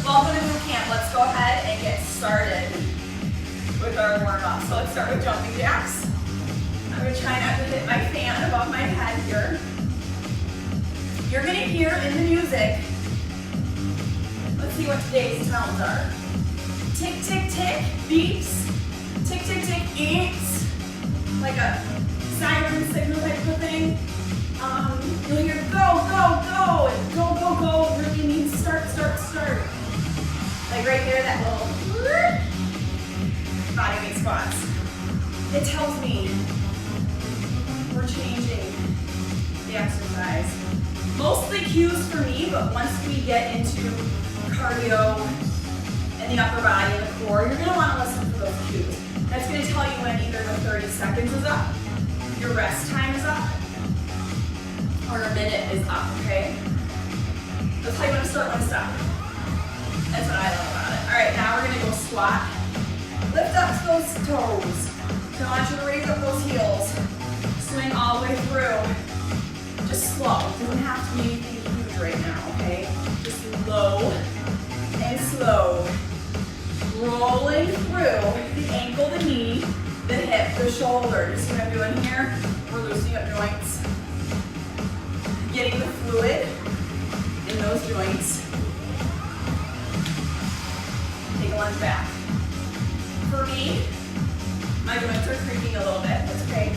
Welcome to boot camp. Let's go ahead and get started with our warm-up. So let's start with jumping jacks. I'm going to try not to hit my fan above my head here. You're going to hear in the music, let's see what today's sounds are. Tick, tick, tick, beeps. Tick, tick, tick, eats. Like a siren signal type of thing. You'll hear go, go, go, and go, go, go really means start, start, start. Like right there, that little body weight squats. It tells me we're changing the exercise. Mostly cues for me, but once we get into cardio and the upper body and the core, you're gonna wanna listen for those cues. That's gonna tell you when either the 30 seconds is up, your rest time is up, or a minute is up, okay? That's how you want to start, one stop. That's what I love about it. All right, now we're gonna go squat. Lift up those toes. So I want you to raise up those heels. Swing all the way through. Just slow. It doesn't have to be anything huge right now, okay? Just low and slow. Rolling through the ankle, the knee, the hip, the shoulder. You see what I'm doing here? We're loosening up joints. Getting the fluid in those joints. Take a lunge back. For me, my joints are creaking a little bit. That's okay.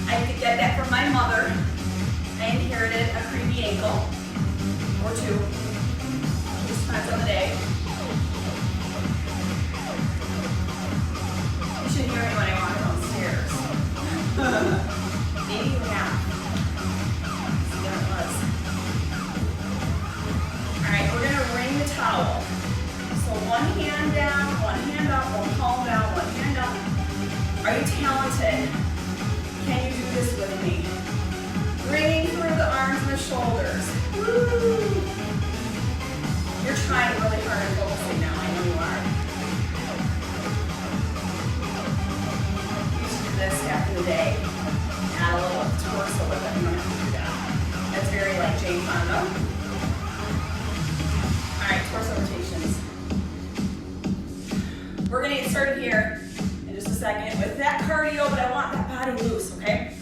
I could get that from my mother. I inherited a creepy ankle or two. Just depends on the day. You should hear me when I walk downstairs. Maybe you have. Alright, we're going to ring the towel. So one hand down, one hand up, one palm down, one hand up. Are you talented? Can you do this with me? Ringing through the arms and the shoulders. Woo! You're trying really hard and focusing now. I know you are. Used to do this back in the day. Add a little torso with it. You don't have to do that. That's very like Jane Fonda. Alright, torso rotations. We're going to get started here in just a second with that cardio, but I want that body loose, okay?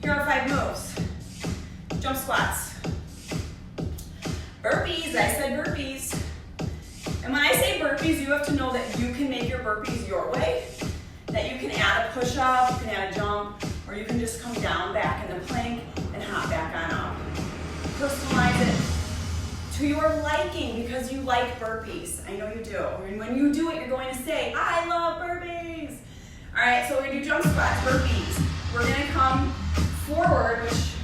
Here are 5 moves. Jump squats. Burpees, I said burpees. And when I say burpees, you have to know that you can make your burpees your way, that you can add a push-up, you can add a jump, or you can just come down back in the plank and hop back on up. Personalize it to your liking because you like burpees. I know you do. And when you do it, you're going to say, I love burpees. All right, so we're gonna do jump squats, burpees. We're gonna come forward, which,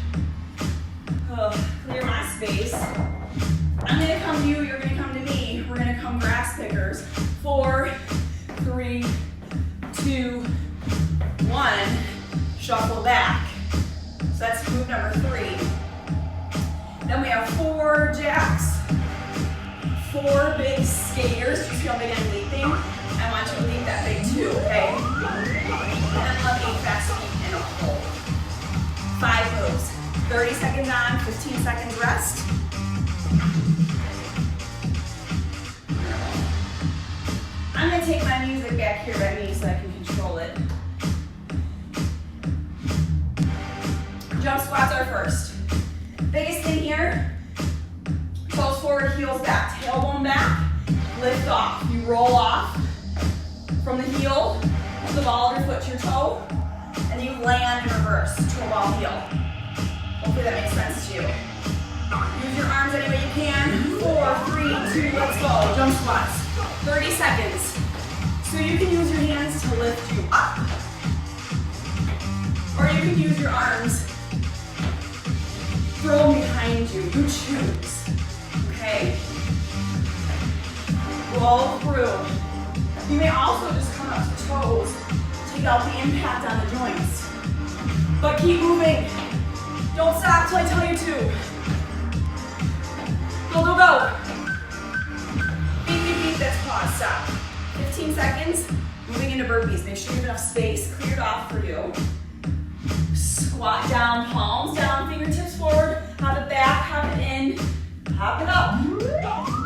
clear my space. I'm gonna come to you, you're gonna come to me. We're gonna come grass pickers. 4, 3, 2, 1. Shuffle back. So that's move number 3. Then we have 4 jacks, 4 big skaters. You see how big I'm leaping? I want you to leap that big too, okay? And then let me fast feet in a hold. 5 moves. 30 seconds on, 15 seconds rest. I'm gonna take my music back here by me so I can control it. Jump squats are first. Biggest thing here, toes forward, heels back, tailbone back, lift off. You roll off from the heel to the ball of your foot to your toe, and then you land in reverse to a ball heel. Hopefully that makes sense to you. Use your arms any way you can. 4, 3, 2, let's go. Jump squats. 30 seconds. So you can use your hands to lift you up, or you can use your arms, throw them behind you. You choose. Okay? Roll through. You may also just come up to toes, take out the impact on the joints. But keep moving. Don't stop till I tell you to. Go, go, go. Beep, beep, beep. That's pause. Stop. 15 seconds. Moving into burpees. Make sure you have enough space cleared off for you. Squat down, palms down, fingertips forward. Have it back, have it in. Hop it up.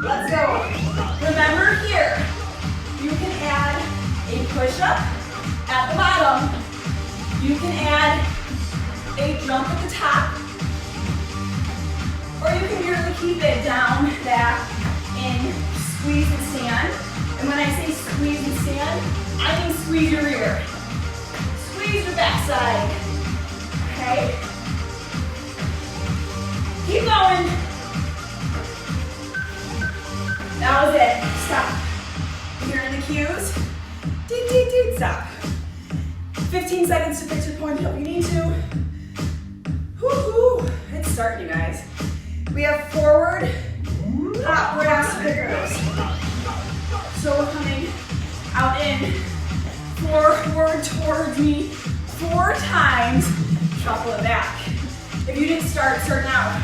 Let's go. Remember here, you can add a push-up at the bottom. You can add a jump at the top. Or you can merely keep it down, back, in squeeze and stand. And when I say squeeze and stand, I mean squeeze your rear. Squeeze your backside. Okay? Keep going. That was it. Stop. Hearing the cues. Deep, deep, deep. Stop. 15 seconds to fix your point if you need to. Woo-hoo. It's starting, you guys. We have forward hop brass pickers. So we're coming out in, forward towards me 4 times. Shuffle it back. If you didn't start now.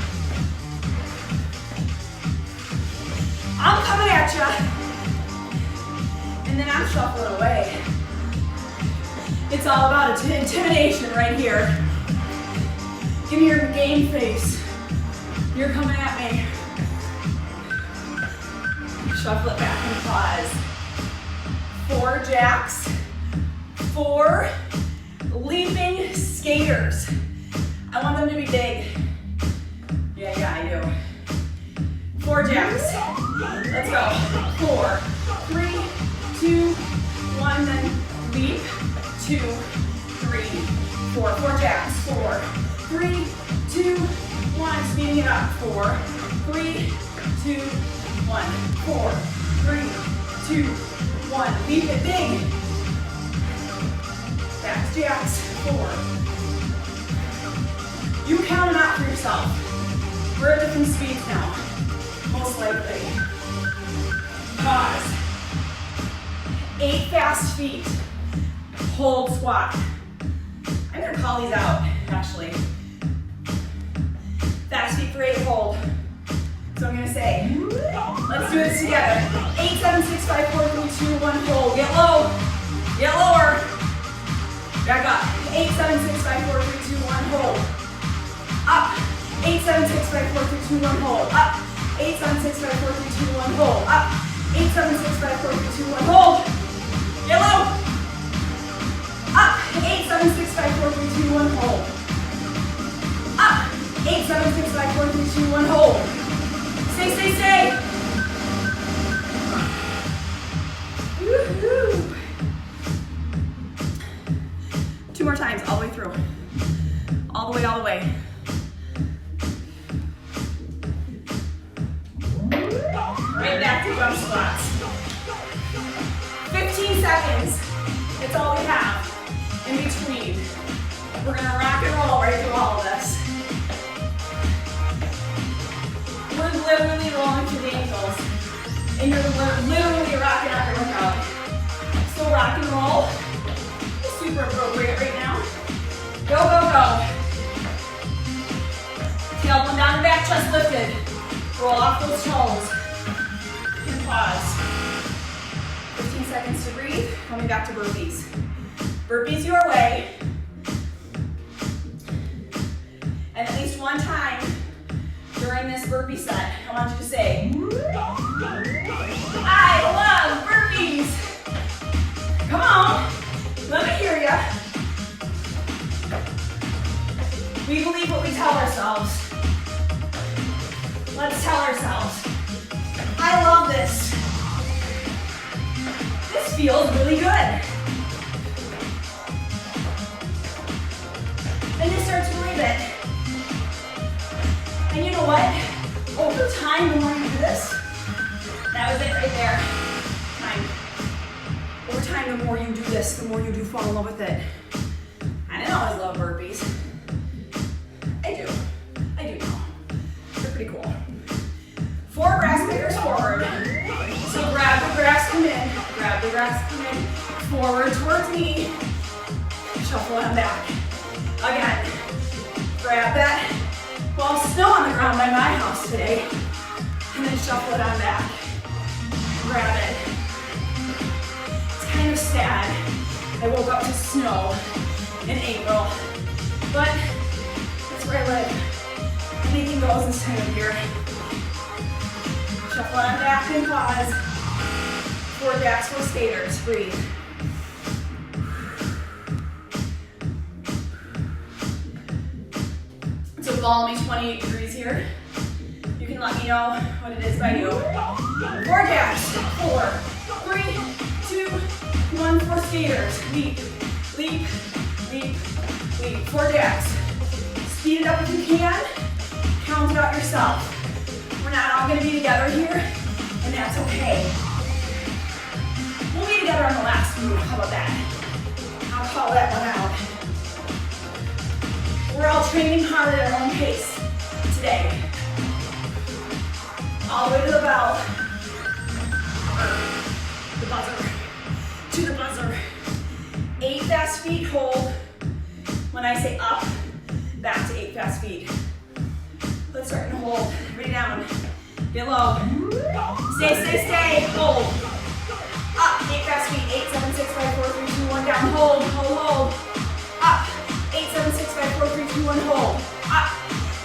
I'm coming at ya. And then I'm shuffling away. It's all about intimidation right here. Give me your game face. You're coming at me. Shuffle it back and pause. 4 jacks. 4 leaping skaters. I want them to be big. Yeah, I do. 4 jacks. Let's go. 4, 3, 2, 1, then leap. 2, 3, 4. 4 jacks. 4, 3, 2, 1. Speeding it up. 4, 3, 2, 1. 4, 3, 2, 1. Leap it big. Back jacks. 4. You count them out for yourself. We're at different speeds now. Most likely. Pause. 8 fast feet. Hold squat. I'm gonna call these out, actually. Fast feet for 8, hold. So I'm gonna say, let's do this together. 8, 7, 6, 5, 4, 3, 2, 1, hold. Get low. Get lower. Back up. 8, 7, 6, 5, 4, 3, 2, 1, hold. Up. 8, 7, 6, 5, 4, 3, 2, 1, hold. Up. 8, 7, 6, 5, 4, 3, 2, 1, hold. Up. 8, 7, 6, 5, 4, 3, 2, 1, hold. Get low. Up. 8, 7, 6, 5, 4, 3, 2, 1, hold. Up. 8, 7, 6, 5, 4, 3, 2, 1, hold. Stay. Woohoo. 2 more times, all the way through. All the way. Right back to jump squats. 15 seconds. It's all we have in between. We're gonna rock and roll right through all of this. We're literally rolling through the ankles. And you're literally rocking out your workout. So rock and roll. It's super appropriate right now. Go. Tailbone down and back, chest lifted. Roll off those toes. And pause. 15 seconds to breathe. Coming back to burpees. Burpees your way. And at least one time during this burpee set, I want you to say, I love burpees. Come on, let me hear ya. We believe what we tell ourselves. Let's tell ourselves, I love this. This feels really good. And you start to believe it. And you know what? Over time, the more you do this, that was it right there. Time. Over time, the more you do this, the more you do fall in love with it. I didn't always love burpees. I do know. They're pretty cool. 4 grass pickers forward. So grab the grass, come in. Forward towards me. Shuffle on back. Again. Grab that. Well, snow on the ground by my house today. And then shuffle it on back. Grab it. It's kind of sad. I woke up to snow in April. But that's where I live. Anything goes this time of year. Shuffle on back and pause. 4 jacks, 4 skaters. Breathe. So follow me 28 degrees here. You can let me know what it is by you. 4 jacks. 4, 3, 2, 1. 4 skaters. Leap, leap, leap, leap. 4 jacks. Speed it up if you can. Count it out yourself. We're not all going to be together here, and that's okay. We'll be together on the last move. How about that? I'll call that one out. We're all training hard at our own pace today. All the way to the bell. The buzzer. To the buzzer. 8 fast feet, hold. When I say up, back to 8 fast feet. Let's start and hold. Everybody down. Get low. Stay, stay, stay. Hold. Up. 8 fast feet. 8, 7, 6, 5, 4, 3, 2, 1. Down. Hold. Hold, hold. Up. 8, 7, 6, 5, 4, 3, 2, 1. Hold. Up.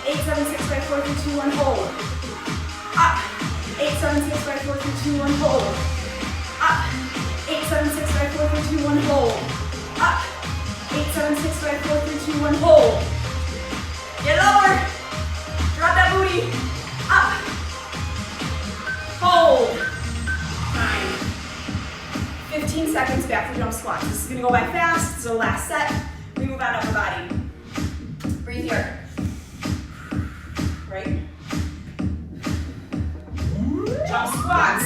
8, 7, 6, 5, 4, 3, 2, 1. Hold. Up. 8, 7, 6, 5, 4, 3, 2, 1. Hold. Up. 8, 7, 6, 5, 4, 3, 2, 1. Hold. Up. 8, 7, 6, 5, 4, 3, 2, 1. Hold. Get lower. Drop that booty. Up. Hold. 9. 15 seconds back for jump squats. This is going to go by fast. This is our last set. We move on upper body. Breathe here. Right. Jump squats.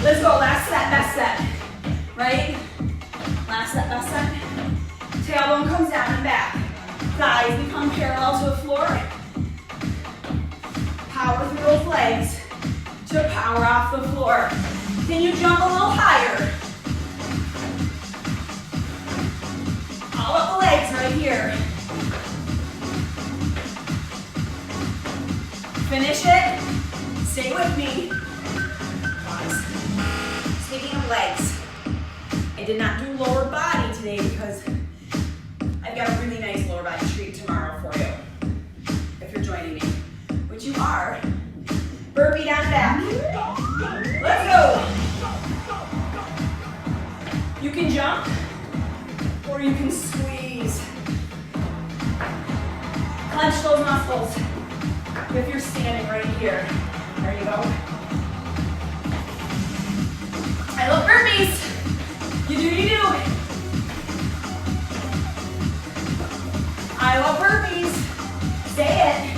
Let's go. Last set, best set. Right. Last set, best set. Tailbone comes down and back. Thighs become parallel to the floor. Power through those legs to power off the floor. Can you jump a little higher? All up the legs right here. Finish it. Stay with me. Pause. Speaking of legs, I did not do lower body today because I've got a really nice lower body treat tomorrow for you. If you're joining me, which you are. Burpee down back. Let's go. You can jump or you can squeeze. Clench those muscles. If you're standing right here, there you go. I love burpees. You do, you do. I love burpees. Say it.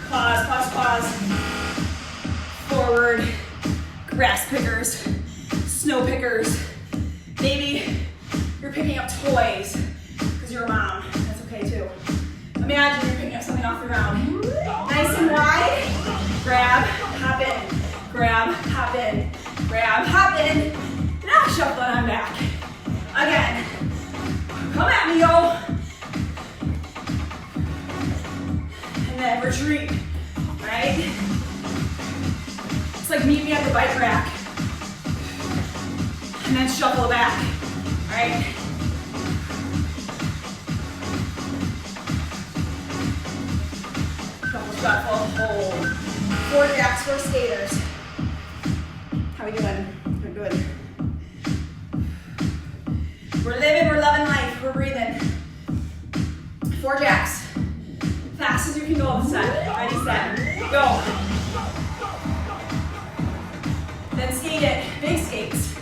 Pause, pause, pause. Forward. Grass pickers. Snow pickers. Maybe you're picking up toys because you're a mom. That's okay too. Imagine you're picking up something off the ground. Nice and wide. Grab, hop in. Grab, hop in. Grab, hop in. Now shuffle it on back. Again. Come at me, yo. And then retreat. Right? It's like meet me at the bike rack. And then shuffle it back. Alright? Shuffle, shuffle, hold. 4 jacks, 4 skaters. How we doing? We're good. We're living, we're loving life, we're breathing. 4 jacks. Fast as you can go on the set. Ready, set, go. Then skate it, big skates.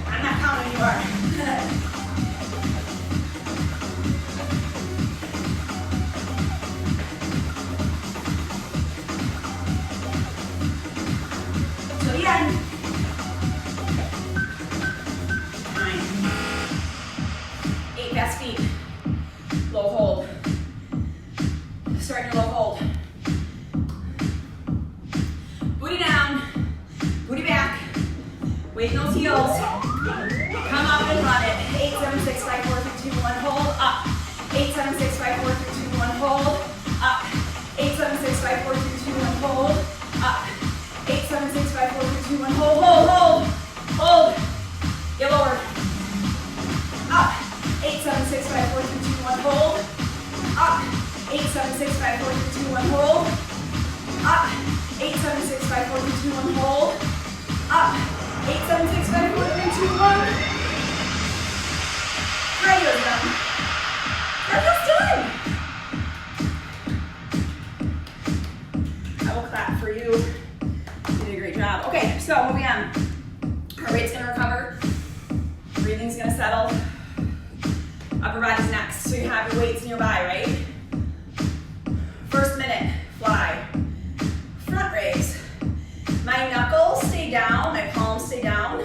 I'm not counting, you are. To the end. 9. 8 fast feet. Low hold. Start your low hold. Booty down. Booty back. Weight in those heels. Come up and run it. 8, 7, 6, 5, 4, 3, 2, 1. Hold. Up. 8, 7, 6, 5, 4, 3, 2, 1. Hold. Up. 8, 7, 6, 5, 4, 3, 2, 1. Hold. Up. 8, 7, 6, 5, 4, 3, 2, 1. Hold, hold, hold. Hold. 7, 6, 5, 4, 3, 2, 1, hold. Up. 8, 7, 6, 5, 4, 3, 2, 1, hold. Up. 8, 7, 6, 5, 4, 3, 2, 1. Cardio's done. Cardio's done. I will clap for you. You did a great job. Okay, so moving on. Heart rate's gonna recover. Breathing's gonna settle. Upper body's next. So you have your weights nearby, right? First minute, fly. Front raise. My knuckles stay down, my palms stay down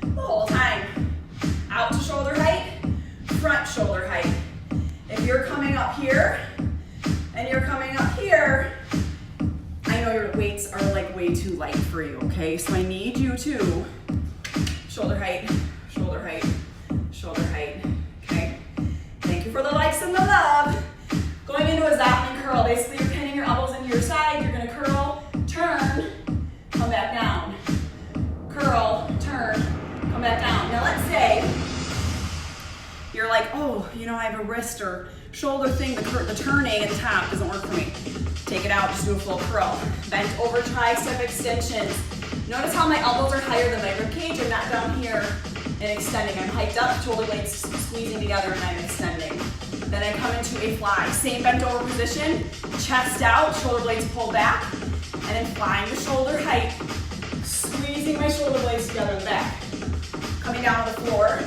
the whole time. Out to shoulder height, front shoulder height. If you're coming up here and you're coming up here, I know your weights are like way too light for you, okay? So I need you to shoulder height, shoulder height, shoulder height, okay? Thank you for the likes and the love. Going into a Zopman curl, basically you're pinning your elbows into your side, you're gonna curl, turn, come back down. Curl, turn, come back down. Now let's say you're like, oh, you know, I have a wrist or shoulder thing, the turning at the top doesn't work for me. Take it out, just do a full curl. Bent over tricep extensions. Notice how my elbows are higher than my ribcage. I'm not down here and extending. I'm hiked up, shoulder blades squeezing together, and I'm extending. Then I come into a fly. Same bent over position, chest out, shoulder blades pull back, and then flying to shoulder height, squeezing my shoulder blades together in the back. Coming down to the floor,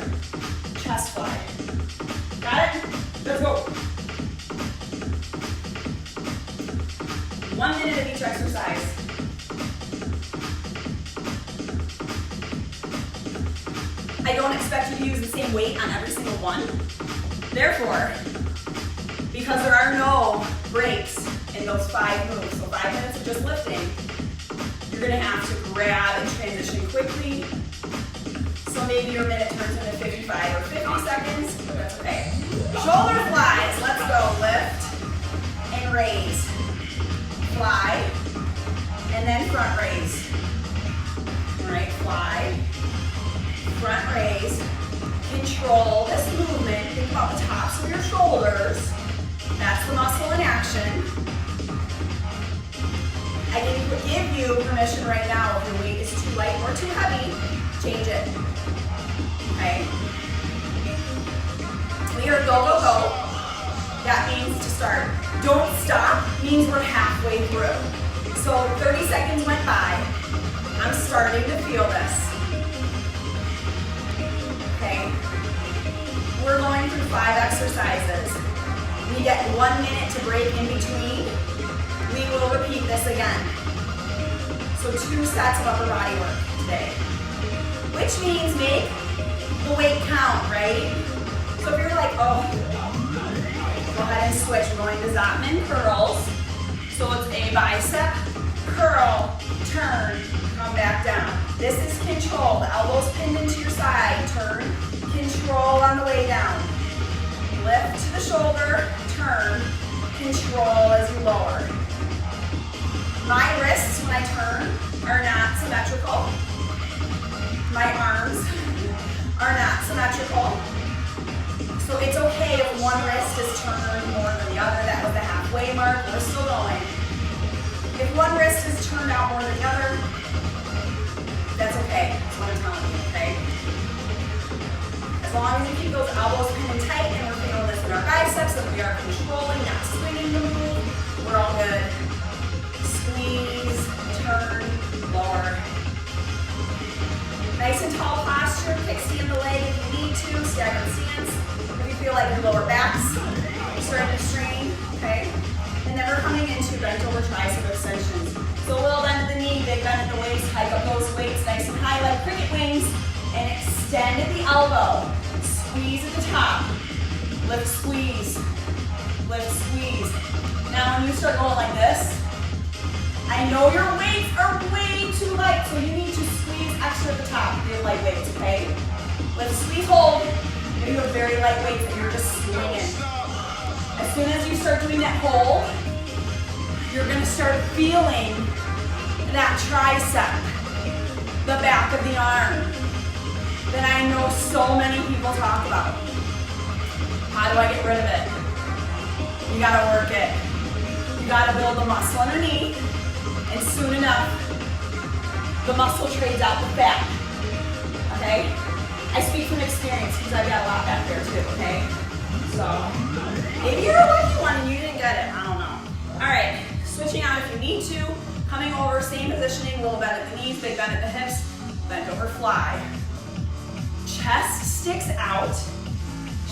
chest fly. Got it? Let's go. 1 minute of each exercise. I don't expect you to use the same weight on every single one. Therefore, because there are no breaks in those 5 moves, so 5 minutes of just lifting, you're gonna have to grab and transition quickly. So maybe your minute turns into 55 or 50 seconds, but that's okay. Shoulder flies, let's go. Lift and raise. Fly, and then front raise. All right, fly, front raise. Control this movement. Think about the tops of your shoulders. That's the muscle in action. I can give you permission right now if your weight is too light or too heavy, change it. Okay? We are go, go, go. That means to start. Don't stop means we're halfway through. So 30 seconds went by. I'm starting to feel this. Okay? We're going through 5 exercises. We get 1 minute to break in between. We will repeat this again. So 2 sets of upper body work today. Which means make the weight count, right? So if you're like, oh, go ahead and switch. We're going to Zopman curls. So it's a bicep, curl, turn, come back down. This is control. The elbows pinned into your side. Turn, control on the way down. Lift to the shoulder, turn, control as you lower. My wrists, when I turn, are not symmetrical. My arms are not symmetrical. So it's okay if one wrist is turned more than the other. That was the halfway mark. We're still going. If one wrist is turned out more than the other, that's okay. That's what I'm telling you, okay? As long as you keep those elbows pinned tight and we're feeling this in our biceps, that we are controlling, not swinging the move, we're all good. Squeeze, turn, lower. Nice and tall posture, kickstand in the leg if you need to, staggered stance. If you feel like your lower back's starting to strain, okay? And then we're coming into bent over tricep extensions. So a little bend at the knee, big bend at the waist, hike up those weights nice and high like cricket wings, and extend at the elbow. Squeeze at the top. Lift, squeeze. Lift, squeeze. Now when you start going like this, I know your weights are way too light, so you need to squeeze extra at the top with your light weights, okay? Lift, squeeze, hold. Maybe you have very light weights that you're just swinging. As soon as you start doing that hold, you're gonna start feeling that tricep, the back of the arm, that I know so many people talk about. How do I get rid of it? You gotta work it. You gotta build the muscle underneath, and soon enough, the muscle trades out the fat, okay? I speak from experience because I've got a lot back there too, okay? So, maybe you're a lucky one and you didn't get it, I don't know. All right, switching out if you need to, coming over, same positioning, little bend at the knees, big bend at the hips, bend over, fly. Chest sticks out,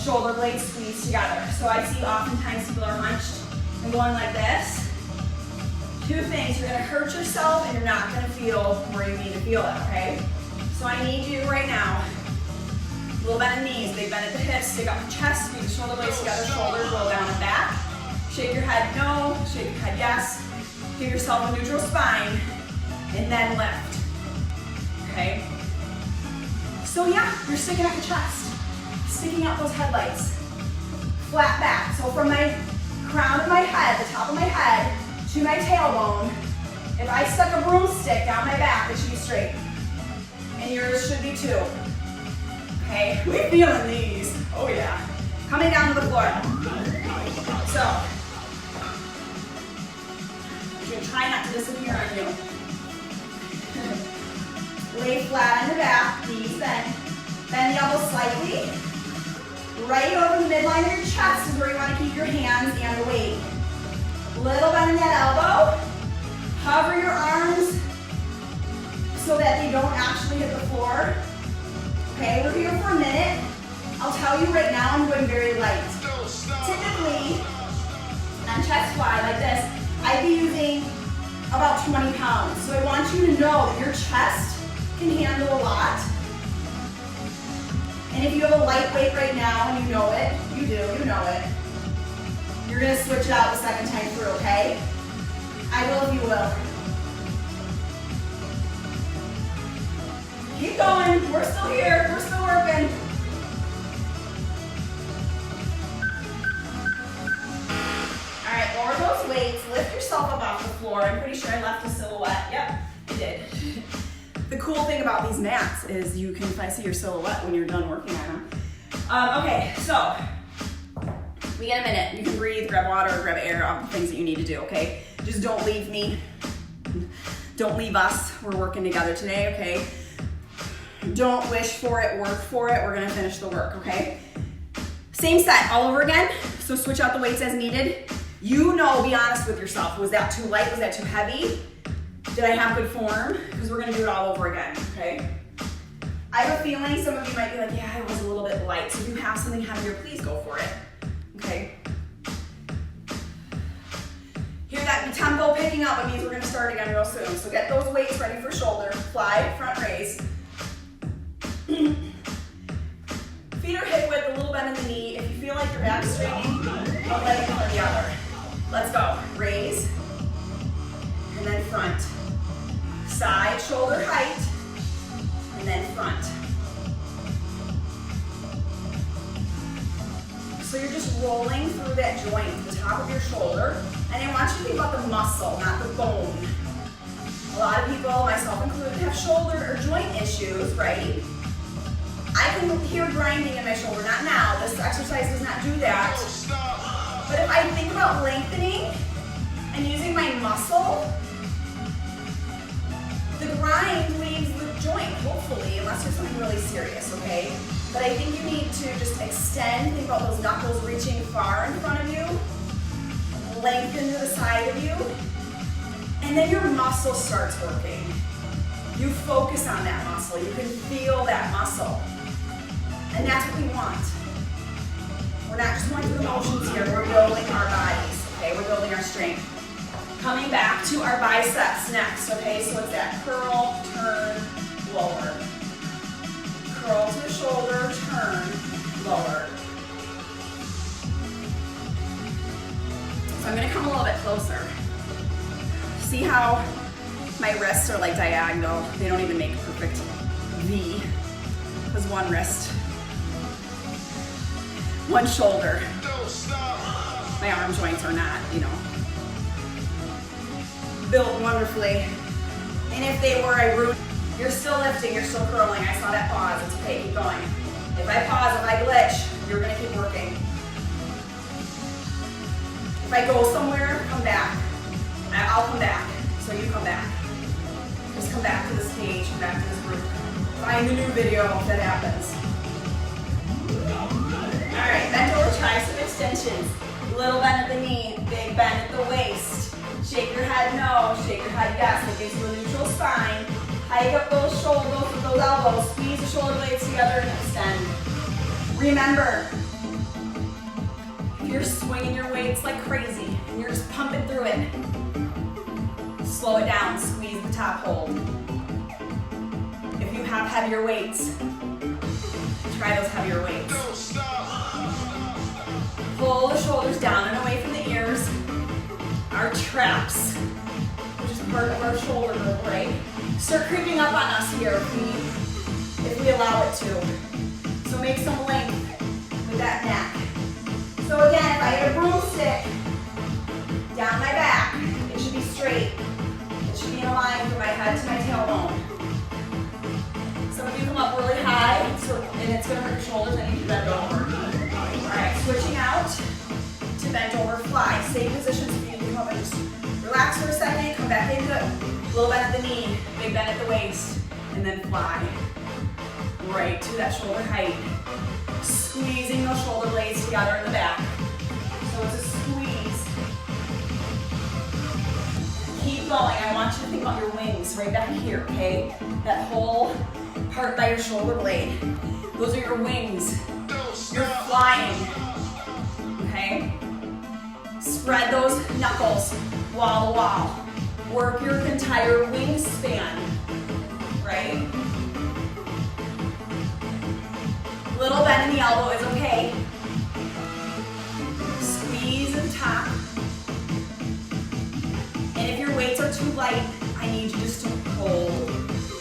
shoulder blades squeeze together. So I see oftentimes people are hunched and going like this. Two things, you're gonna hurt yourself and you're not gonna feel where you need to feel it, okay? So I need you right now, little bend in the knees, big bend at the hips, stick up the chest, squeeze the shoulder blades together, shoulders roll down and back. Shake your head no, shake your head yes. Give yourself a neutral spine, and then lift, okay? So yeah, you're sticking out your chest, sticking out those headlights, flat back. So from my crown of my head, the top of my head, to my tailbone, if I stuck a broomstick down my back, it should be straight. And yours should be too. Okay, we're feeling these. Oh yeah. Coming down to the floor. So, you're gonna try not to disappear on you. Lay flat on your back, knees bend. Bend the elbows slightly. Right over the midline of your chest is where you want to keep your hands and the weight. Little bend in that elbow. Hover your arms so that they don't actually hit the floor. Okay, we're here for a minute. I'll tell you right now, I'm going very light. Typically, on chest fly like this, I'd be using about 20 pounds. So I want you to know that your chest can handle a lot. And if you have a light weight right now and you know it, you do, you know it, you're gonna switch it out the second time through, okay? I will if you will. Keep going, we're still here, we're still working. All right, lower those weights, lift yourself up off the floor. I'm pretty sure I left a silhouette. Yep, I did. The cool thing about these mats is you can see your silhouette when you're done working on them. Okay, so we get a minute. You can breathe, grab water, grab air, all the things that you need to do, okay? Just don't leave me. Don't leave us. We're working together today, okay? Don't wish for it, work for it. We're gonna finish the work, okay? Same set, all over again. So switch out the weights as needed. You know, be honest with yourself. Was that too light? Was that too heavy? Did I have good form? Because we're gonna do it all over again, okay? I have a feeling some of you might be like, yeah, it was a little bit light. So if you have something heavier, please go for it, okay? Hear that tempo picking up, it means we're gonna start again real soon. So get those weights ready for shoulder, fly, front raise. Feet are hip width, a little bend in the knee. If you feel like your back's straining, one leg in front of the other. Let's go. Raise, and then front. Side, shoulder height, and then front. So you're just rolling through that joint, the top of your shoulder, and I want you to think about the muscle, not the bone. A lot of people, myself included, have shoulder or joint issues, right? I can hear grinding in my shoulder, not now. This exercise does not do that. But if I think about lengthening and using my muscle, the grind leaves the joint, hopefully, unless there's something really serious, okay? But I think you need to just extend, think about those knuckles reaching far in front of you, lengthen to the side of you, and then your muscle starts working. You focus on that muscle, you can feel that muscle. And that's what we want. We're not just going through the motions here, we're building our bodies, okay? We're building our strength. Coming back to our biceps next, okay? So it's that curl, turn, lower. Curl to the shoulder, turn, lower. So I'm gonna come a little bit closer. See how my wrists are like diagonal? They don't even make a perfect V. Because one wrist, one shoulder. My arm joints are not, you know, built wonderfully. And if they were, I ruined. You're still lifting, you're still curling. I saw that pause, it's okay, keep going. If I pause, if I glitch, you're gonna keep working. If I go somewhere, come back. I'll come back, so you come back. Just come back to the stage, come back to this group. Find the new video if that happens. All right, bend over, try some extensions. Little bend at the knee, big bend at the waist. Shake your head no, shake your head yes. It gives you a neutral spine. Hike up those shoulders with those elbows. Squeeze the shoulder blades together and extend. Remember, if you're swinging your weights like crazy and you're just pumping through it, slow it down, squeeze the top hold. If you have heavier weights, try those heavier weights. Pull the shoulders down and away from the ears. Our traps, which is part of our shoulder blade, start creeping up on us here if we allow it to. So make some length with that neck. So again, if I hit a broomstick down my back, it should be straight. It should be in a line from my head to my tailbone. Some of you come up really high, and it's going to hurt your shoulders. I need you to bend over. All right, switching out to bend over, fly. Same position, so you need to come up and just relax for a second, come back into it. Little bend at the knee, big bend at the waist, and then fly. Right to that shoulder height. Squeezing those shoulder blades together in the back. So it's a squeeze. Keep going. I want you to think about your wings right back here, okay? That whole part by your shoulder blade. Those are your wings. You're flying, okay? Spread those knuckles wall to wall. Work your entire wingspan, right? Little bend in the elbow is okay. Squeeze at the top. And if your weights are too light, I need you just to hold.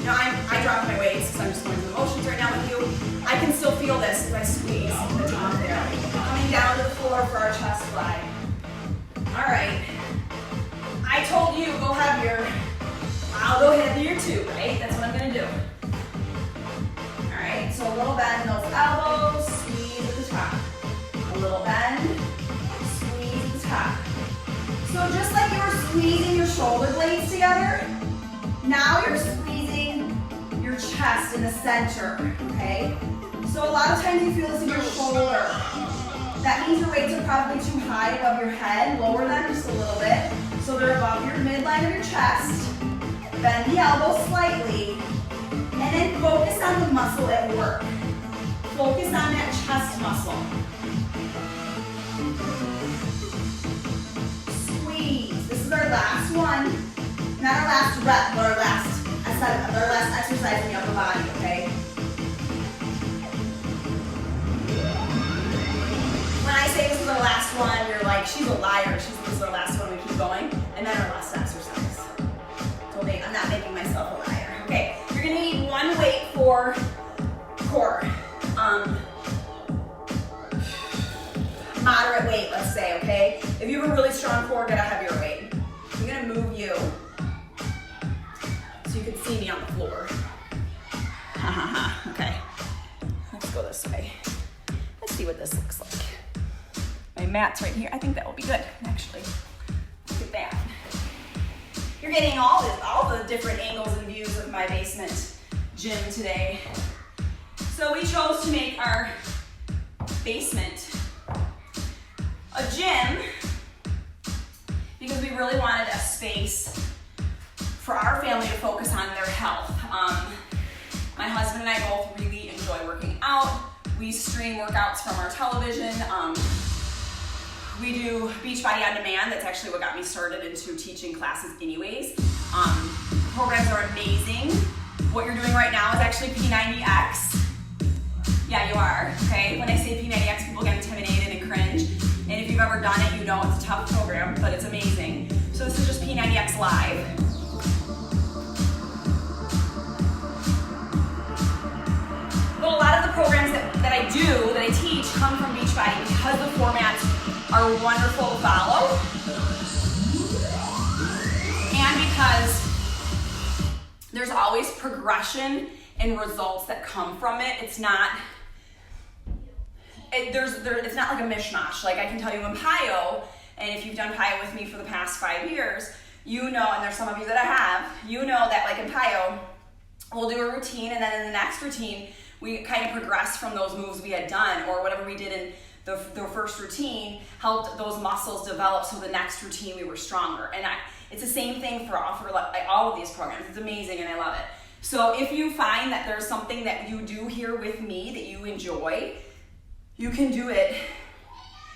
Now I dropped my weights because I'm just going through the motions right now with you. I can still feel this if I squeeze the top there. Coming down to the floor for our chest fly. All right. I told you go heavier. I'll go heavier too, right? That's what I'm gonna do. All right, so a little bend in those elbows, squeeze at the top. A little bend, squeeze at the top. So just like you were squeezing your shoulder blades together, now you're squeezing your chest in the center, okay? So a lot of times you feel this in your shoulder. That means your weights are probably too high above your head. Lower them just a little bit so they're above your midline of your chest. Bend the elbow slightly, and then focus on the muscle at work. Focus on that chest muscle. Squeeze. This is our last one. Not our last rep, but our last exercise in the upper body, okay? When I say this is our last one, you're like, she's a liar. This is our last one, we keep going. And then our last exercise. So I'm not making myself a liar. Okay, you're gonna need one weight for core. Moderate weight, let's say, okay? If you have a really strong core, get a heavier weight. I'm gonna move you so you can see me on the floor. Okay, let's go this way. Let's see what this looks like. My mat's right here. I think that will be good, actually. Look at that. You're getting all the different angles and views of my basement gym today. So we chose to make our basement a gym because we really wanted a space for our family to focus on their health. My husband and I both really enjoy working out. We stream workouts from our television. We do Beachbody on Demand. That's actually what got me started into teaching classes anyways. Programs are amazing. What you're doing right now is actually P90X. Yeah, you are, okay? When I say P90X, people get intimidated and cringe. And if you've ever done it, you know it's a tough program, but it's amazing. So this is just P90X Live. But a lot of the programs that I teach come from Beachbody because the formats are wonderful to follow. And because there's always progression and results that come from it. It's not like a mishmash. Like I can tell you in PIO, And if you've done PIO with me for the past 5 years, you know, and there's some of you that I have, you know that like in PIO, we'll do a routine, and then in the next routine, we kind of progress from those moves we had done, or whatever we did in the first routine helped those muscles develop, so the next routine we were stronger. And it's the same thing for all of these programs. It's amazing and I love it. So if you find that there's something that you do here with me that you enjoy, you can do it.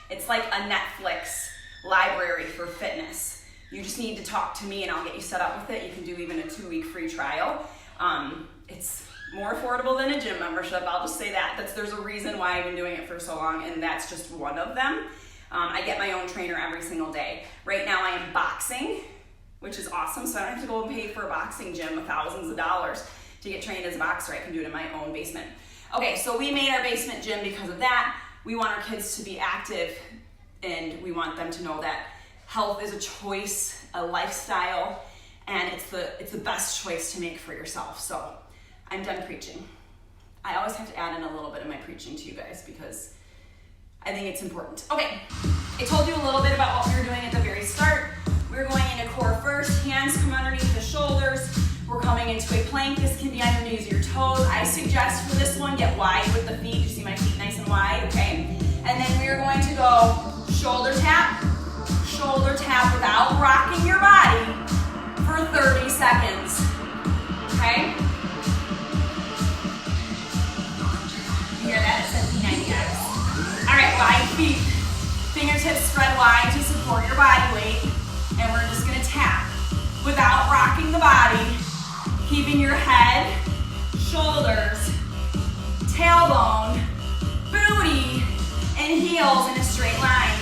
It's like a Netflix library for fitness. You just need to talk to me and I'll get you set up with it. You can do even a 2-week free trial. It's more affordable than a gym membership, I'll just say that. There's a reason why I've been doing it for so long, and that's just one of them. I get my own trainer every single day. Right now I am boxing, which is awesome, so I don't have to go and pay for a boxing gym thousands of dollars to get trained as a boxer. I can do it in my own basement. Okay, so we made our basement gym because of that. We want our kids to be active, and we want them to know that health is a choice, a lifestyle, and it's the best choice to make for yourself. So I'm done preaching. I always have to add in a little bit of my preaching to you guys because I think it's important. Okay, I told you a little bit about what we were doing at the very start. We're going into core first. Hands come underneath the shoulders. We're coming into a plank. This can be on your knees or your toes. I suggest for this one, get wide with the feet. You see my feet nice and wide, okay? And then we are going to go shoulder tap without rocking your body for 30 seconds, okay? You hear that? It says P90X. All right, wide feet. Fingertips spread wide to support your body weight. And we're just gonna tap without rocking the body, keeping your head, shoulders, tailbone, booty, and heels in a straight line.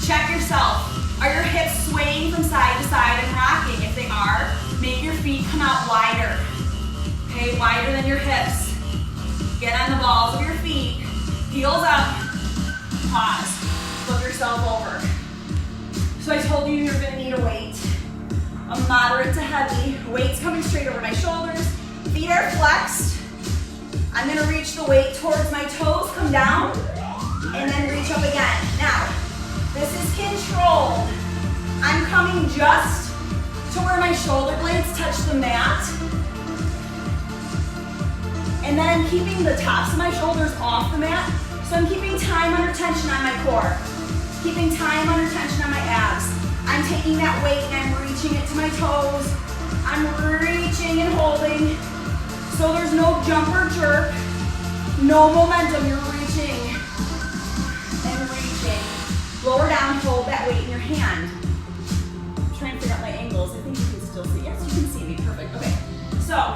Check yourself. Are your hips swaying from side to side and rocking? If they are, make your feet come out wider. Okay, wider than your hips. Get on the balls of your feet, heels up, pause, flip yourself over. So I told you you're gonna need a weight, a moderate to heavy. Weight's coming straight over my shoulders, feet are flexed. I'm gonna reach the weight towards my toes, come down, and then reach up again. Now, this is controlled. I'm coming just to where my shoulder blades touch the mat. And then I'm keeping the tops of my shoulders off the mat. So I'm keeping time under tension on my core. Keeping time under tension on my abs. I'm taking that weight and I'm reaching it to my toes. I'm reaching and holding. So there's no jump or jerk. No momentum, you're reaching and reaching. Lower down, hold that weight in your hand. I'm trying to figure out my angles. I think you can still see. Yes, you can see me, perfect. Okay, so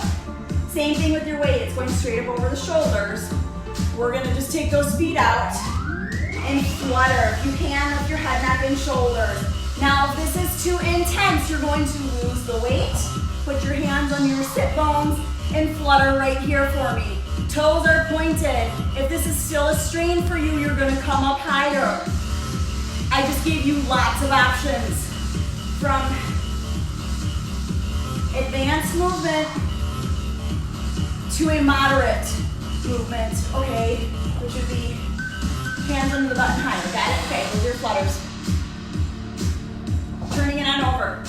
same thing with your weight. It's going straight up over the shoulders. We're gonna just take those feet out and flutter. If you can, lift your head, neck, and shoulders. Now, if this is too intense, you're going to lose the weight. Put your hands on your sit bones and flutter right here for me. Toes are pointed. If this is still a strain for you, you're gonna come up higher. I just gave you lots of options from advanced movement to a moderate movement, okay? Which would be hands under the butt and higher, got it? Okay, with your flutters. Turning it on over.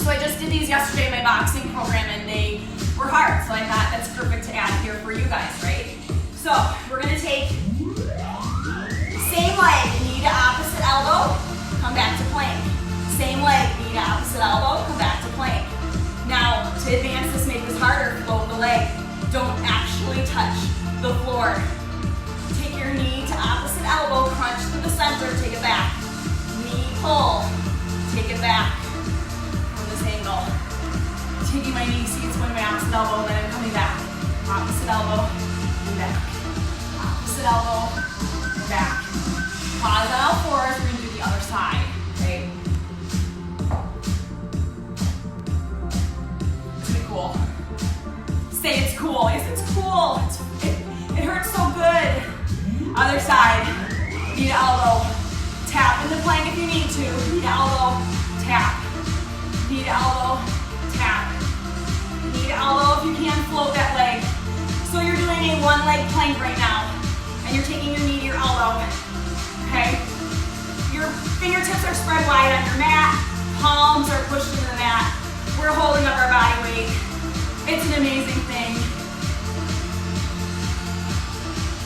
So I just did these yesterday in my boxing program and they were hard, so I thought that's perfect to add here for you guys, right? So we're gonna take same leg, knee to opposite elbow, come back to plank. Same leg, knee to opposite elbow, come back to plank. Now, to advance this, make this harder, float the leg. Don't actually touch the floor. Take your knee to opposite elbow, crunch to the center, take it back. Knee pull, take it back from this angle. Taking my knee, see it's going to my opposite elbow, and then I'm coming back. Opposite elbow, and back. Opposite elbow, and back. Pause on all fours, we're going to do the other side, okay? It's pretty cool. Say it's cool. Yes, it's cool. It hurts so good. Other side. Knee to elbow. Tap into plank if you need to. Knee to elbow. Tap. Knee to elbow. Tap. Knee to elbow if you can. Float that leg. So you're doing a one leg plank right now. And you're taking your knee to your elbow. Okay? Your Your fingertips are spread wide on your mat. Palms are pushed into the mat. We're holding up our body weight. It's an amazing thing.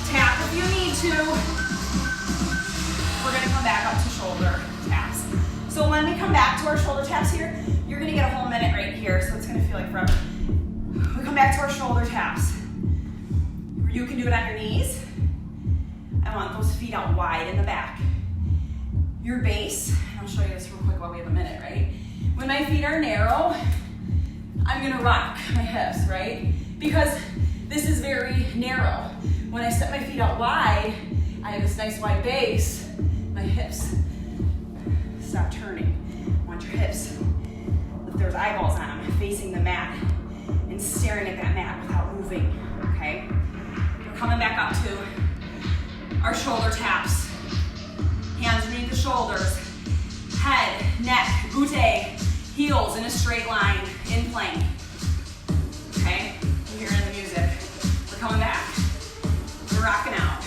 Tap if you need to. We're gonna come back up to shoulder taps. So when we come back to our shoulder taps here, you're gonna get a whole minute right here, so it's gonna feel like forever. We come back to our shoulder taps. You can do it on your knees. I want those feet out wide in the back. Your base, and I'll show you this real quick while we have a minute, right? When my feet are narrow, I'm gonna rock my hips, right? Because this is very narrow. When I set my feet out wide, I have this nice wide base. My hips stop turning. I want your hips, if there's eyeballs on them, facing the mat and staring at that mat without moving, okay? We're coming back up to our shoulder taps. Hands underneath the shoulders. Head, neck, butte, heels in a straight line, in plank. Okay? You're hearing the music. We're coming back. We're rocking out.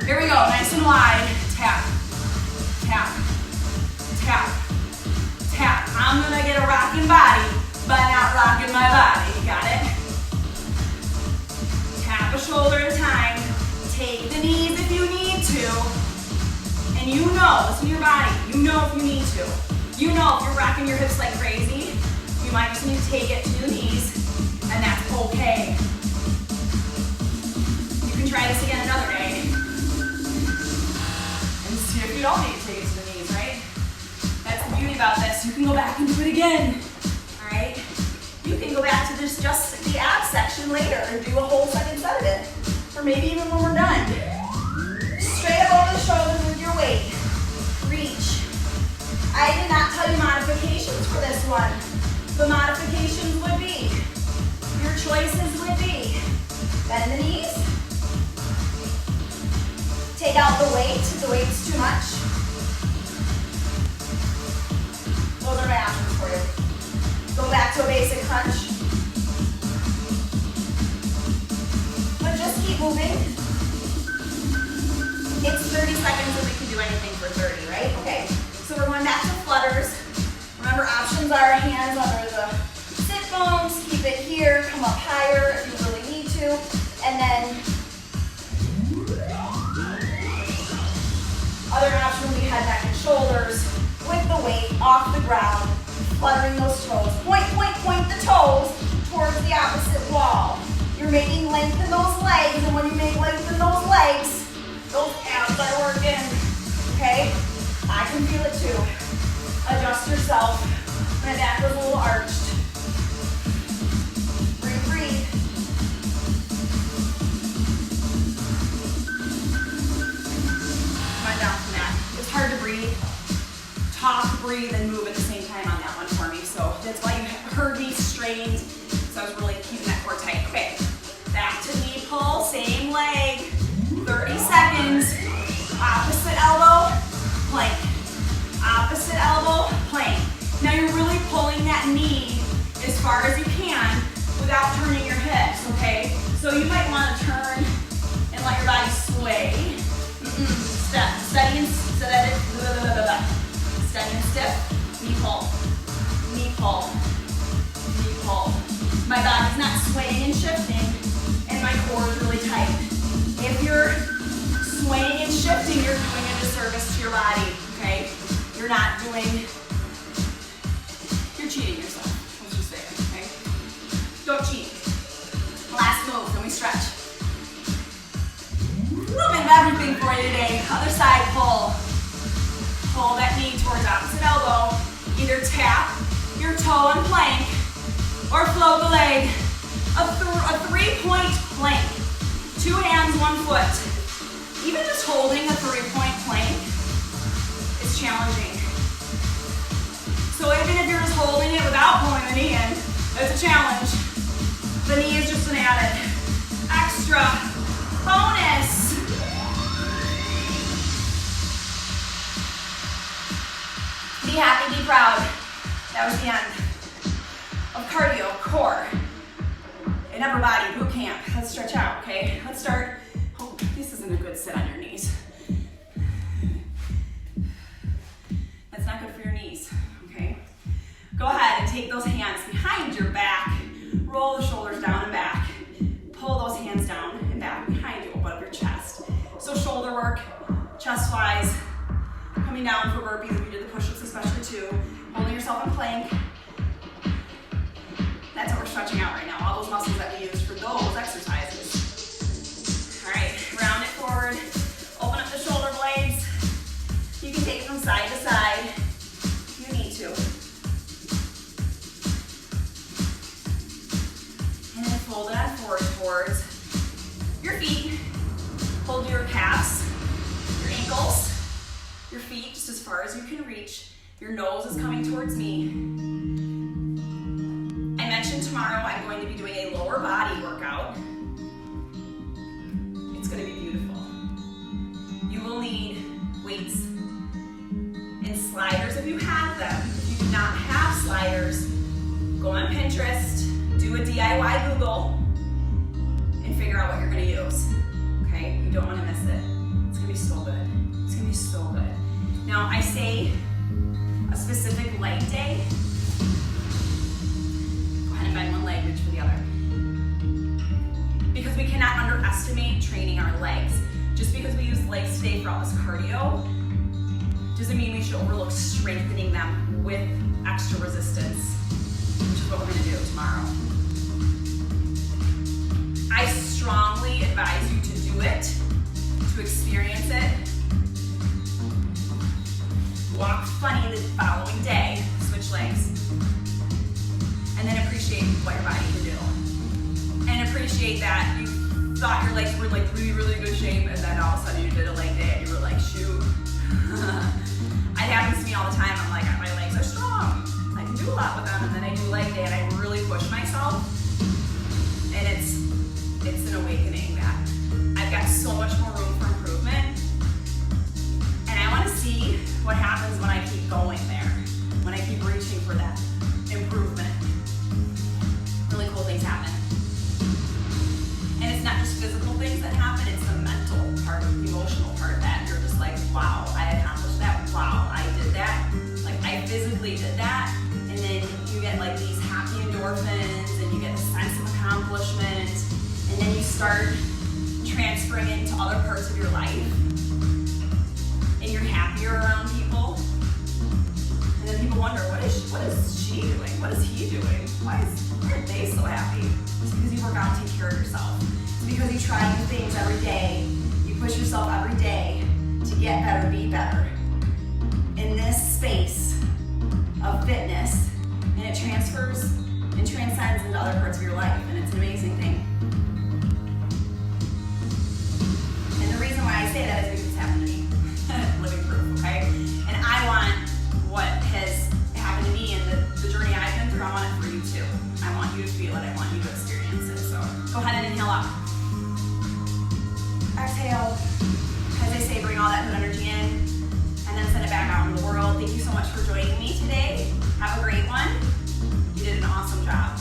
Here we go, nice and wide. Tap, tap, tap, tap. I'm gonna get a rocking body, but not rocking my body. Got it? Tap a shoulder at a time. Take the knees if you need to. And you know, listen to your body. You know if you need to. You know if you're rocking your hips like crazy, you might just need to take it to the knees, and that's okay. You can try this again another day. And see if you don't need to take it to the knees, right? That's the beauty about this. You can go back and do it again, all right? You can go back to this, just the abs section later and do a whole second set of it. Or maybe even when we're done. Straight up over the shoulders with your weight. Reach. I did not tell you modifications for this one. The modifications would be, your choices would be, bend the knees, take out the weight if the weight's too much. Those are my options for you. Go back to a basic crunch. But just keep moving. It's 30 seconds and we can do anything for 30, right? Okay, so we're going back to flutters. Remember, options are hands under the sit bones, keep it here, come up higher if you really need to, and then other option would be head, neck, and shoulders with the weight off the ground, fluttering those toes. Point, point, point the toes towards the opposite wall. You're making length in those legs, and when you make length in those legs, those abs are working, okay? I can feel it too. Adjust yourself. My back was a little arched. Breathe, breathe. Come on down from that. It's hard to breathe. Talk, breathe, and move at the same time on that one for me. So that's why you heard me strained. So I was really keeping that core tight. Okay, back to knee pull, same leg. 30 seconds. Opposite elbow, plank. Opposite elbow, plank. Now you're really pulling that knee as far as you can without turning your hips, okay? So you might want to turn and let your body sway. Step, steady and steady and stiff. Knee pull, knee pull, knee pull. My body's not swaying and shifting, and my core is really tight. If you're swaying and shifting, you're doing a disservice to your body, okay? You're not doing, you're cheating yourself. Let's just say it, okay? Don't cheat. Last move, then we stretch. A little bit of everything for you today. Other side pull. Pull that knee towards opposite elbow. Either tap your toe and plank, or float the leg. A three-point plank. 2 hands, 1 foot. Even just holding a 3-point plank is challenging. So even if you're just holding it without pulling the knee in, it's a challenge. The knee is just an added extra bonus. Be happy, be proud. That was the end of cardio, core, and upper body boot camp. Let's stretch out, okay? Let's start. Oh, this isn't a good sit on your knees. Go ahead and take those hands behind your back. Roll the shoulders down and back. Pull those hands down and back behind you. Open up your chest. So shoulder work, chest flies, coming down for burpees if you did the push-ups especially too. Holding yourself in plank. That's what we're stretching out right now. All those muscles that we used for those exercises. All right, round it forward. Open up the shoulder blades. You can take it from side to side. You need to. And then fold it on forward towards your feet. Hold your calves, your ankles, your feet just as far as you can reach. Your nose is coming towards me. I mentioned tomorrow I'm going to be doing a lower body workout. It's going to be beautiful. You will need weights and sliders if you have them. If you do not have sliders, go on Pinterest, do a DIY Google, and figure out what you're going to use. Okay? You don't want to miss it. It's going to be so good. It's going to be so good. Now, I say a specific leg day. Go ahead and bend one leg, reach for the other. Because we cannot underestimate training our legs. Just because we use legs today for all this cardio, doesn't mean we should overlook strengthening them with extra resistance, which is what we're going to do tomorrow. I strongly advise you to do it, to experience it. Walk funny the following day, switch legs, and then appreciate what your body can do. And appreciate that you thought your legs were like really, really good shape, and then all of a sudden you did a leg day and you were like, shoot. It happens to me all the time. I'm like, my legs are strong. I can do a lot with them, and then I do leg day and I really push myself. And it's an awakening that I've got so much more room for improvement. And I want to see what happens when I keep going there, when I keep reaching for that improvement. Really cool things happen. And it's not just physical things that happen, it's the mental part, the emotional part that you're just like, wow, I accomplished that. Wow, I did that. Like, I physically did that. And then you get like these happy endorphins and you get a sense of accomplishment. And then you start transferring it into other parts of your life. And you're happier around people. And then people wonder, what is she doing? What is he doing? Why are they so happy? It's because you work out and take care of yourself. It's because you try new things every day. You push yourself every day to get better, be better. In this space of fitness, and it transfers and transcends into other parts of your life, and it's an amazing thing. And the reason why I say that is because it's happened to me. Living proof, okay? And I want what has happened to me and the journey I've been through, I want it for you too. I want you to feel it, I want you to experience it. So go ahead and inhale up. Exhale. As I say, bring all that good energy in and then send it back out into the world. Thank you so much for joining me today. Have a great one. You did an awesome job.